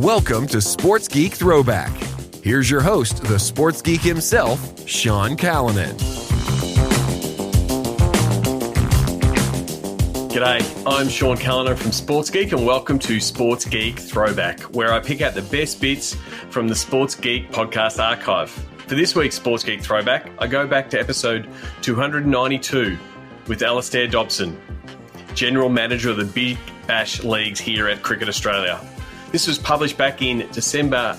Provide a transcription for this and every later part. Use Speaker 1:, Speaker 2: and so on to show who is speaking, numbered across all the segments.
Speaker 1: Welcome to Sports Geek Throwback. Here's your host, the sports geek himself, Sean Callanan.
Speaker 2: G'day, I'm Sean Callanan from Sports Geek and welcome to Sports Geek Throwback, where I pick out the best bits from the Sports Geek podcast archive. For this week's Sports Geek Throwback, I go back to episode 292 with Alistair Dobson, General Manager of the Big Bash Leagues here at Cricket Australia. This was published back in December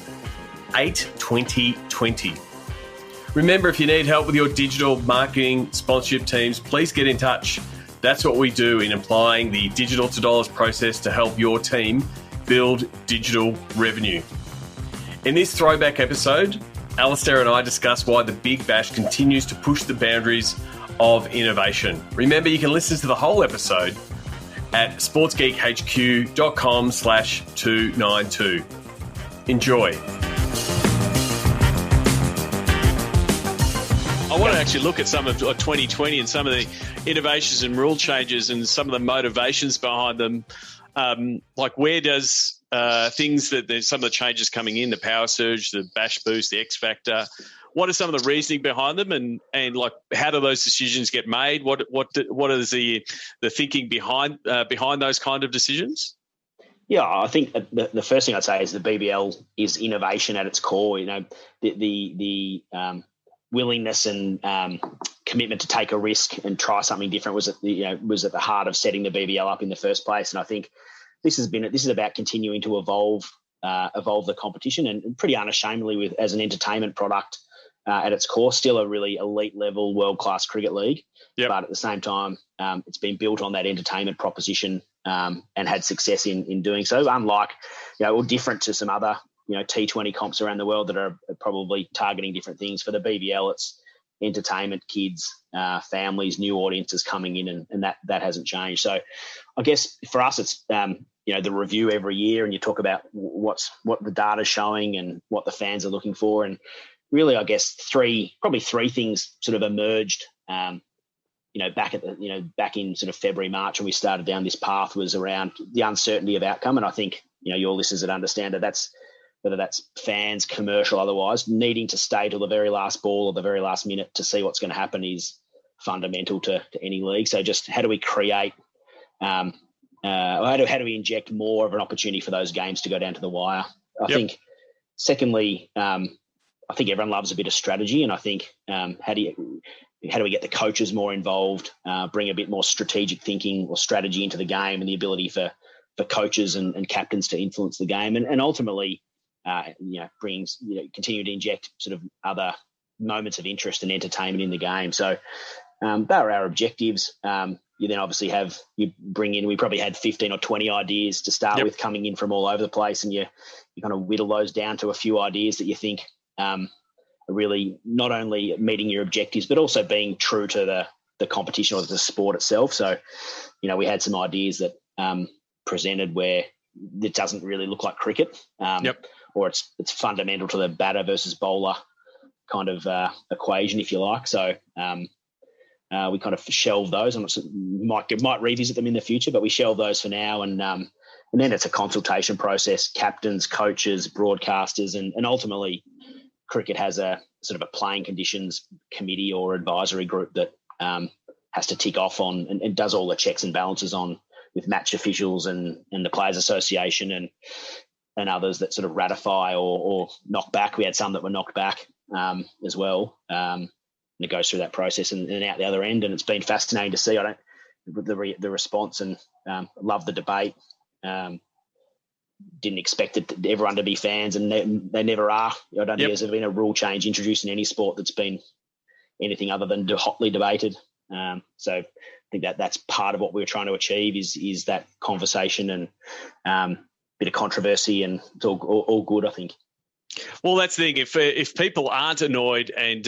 Speaker 2: 8, 2020. Remember, if you need help with your digital marketing sponsorship teams, please get in touch. That's what we do in applying the digital to dollars process to help your team build digital revenue. In this throwback episode, Alistair and I discuss why the Big Bash continues to push the boundaries of innovation. Remember, you can listen to the whole episode at sportsgeekhq.com/292. Enjoy.
Speaker 3: I want to actually look at some of 2020 and some of the innovations and rule changes and some of the motivations behind them. Like where does things that there's some of the changes coming in, the power surge, the bash boost, the X factor, what are some of the reasoning behind them, and like how do those decisions get made? What is the thinking behind those kind of decisions?
Speaker 4: Yeah, I think the first thing I'd say is the BBL is innovation at its core. You know, the willingness and commitment to take a risk and try something different was at the heart of setting the BBL up in the first place. And I think this is about continuing to evolve the competition, and pretty unashamedly as an entertainment product. At its core, still a really elite level, world-class cricket league. Yep. But at the same time, it's been built on that entertainment proposition and had success in doing so. Unlike, or different to some other, T20 comps around the world that are probably targeting different things. For the BBL, it's entertainment, kids, families, new audiences coming in, and that hasn't changed. So I guess for us, it's, the review every year, and you talk about what the data's showing and what the fans are looking for. And really, I guess probably three things sort of emerged, back in sort of February, March when we started down this path, was around the uncertainty of outcome. And I think, your listeners would understand that whether that's fans, commercial, otherwise, needing to stay till the very last ball or the very last minute to see what's going to happen is fundamental to any league. So just how do we create, how do we inject more of an opportunity for those games to go down to the wire? I think, secondly, I think everyone loves a bit of strategy, and I think how do we get the coaches more involved, bring a bit more strategic thinking or strategy into the game, and the ability for coaches and captains to influence the game, and ultimately, continue to inject sort of other moments of interest and entertainment in the game. So that are our objectives. You then obviously we probably had 15 or 20 ideas to start with coming in from all over the place, and you kind of whittle those down to a few ideas that you think are really not only meeting your objectives, but also being true to the competition or the sport itself. So, we had some ideas that presented where it doesn't really look like cricket, or it's fundamental to the batter versus bowler kind of equation, if you like. So we kind of shelved those. Might revisit them in the future, but we shelved those for now. And then it's a consultation process, captains, coaches, broadcasters, and ultimately cricket has a sort of a playing conditions committee or advisory group that has to tick off on and does all the checks and balances on with match officials and the Players Association and others that sort of ratify or knock back. We had some that were knocked back as well. And it goes through that process and out the other end. And it's been fascinating to see. The response, and love the debate. Didn't expect everyone to be fans, and they never are. I don't think there's ever been a rule change introduced in any sport that's been anything other than hotly debated. So I think that's part of what we were trying to achieve is that conversation and bit of controversy, and it's all good, I think.
Speaker 3: Well, that's the thing. If people aren't annoyed and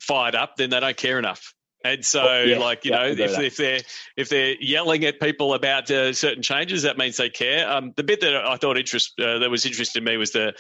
Speaker 3: fired up, then they don't care enough. And so, if they're yelling at people about certain changes, that means they care. The bit that I thought that was interesting to me was the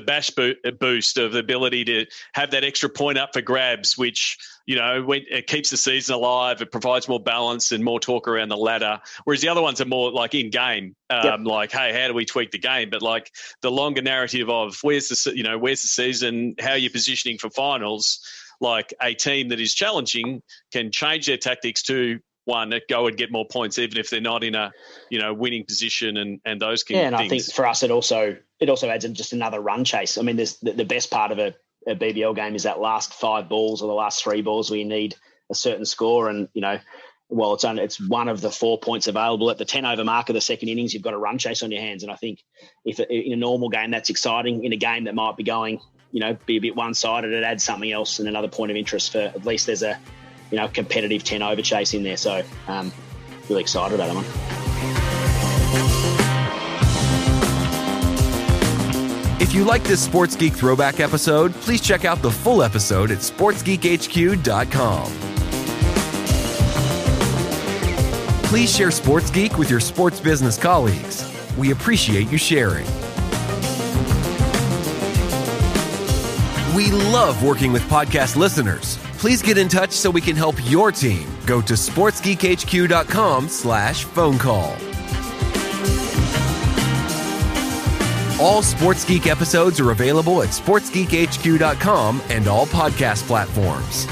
Speaker 3: bash boost of the ability to have that extra point up for grabs, which it keeps the season alive. It provides more balance and more talk around the ladder. Whereas the other ones are more like in game, like, hey, how do we tweak the game? But like the longer narrative of where's the season, how you're positioning for finals. Like a team that is challenging can change their tactics to one that go and get more points, even if they're not in a winning position and those kind of things.
Speaker 4: Yeah, and I think for us it also adds in just another run chase. I mean, there's the best part of a BBL game is that last 5 balls or the last 3 balls where you need a certain score, and it's one of the 4 points available at the 10 over mark of the second innings. You've got a run chase on your hands, and I think if in a normal game that's exciting, in a game that might be going be a bit one-sided, it adds something else and another point of interest for at least there's a competitive 10 over chase in there. So really excited about that one.
Speaker 1: If you like this Sports Geek Throwback episode, please check out the full episode at sportsgeekhq.com. Please share Sports Geek with your sports business colleagues. We appreciate you sharing. We love working with podcast listeners. Please get in touch so we can help your team. Go to sportsgeekhq.com/phone call. All Sports Geek episodes are available at sportsgeekhq.com and all podcast platforms.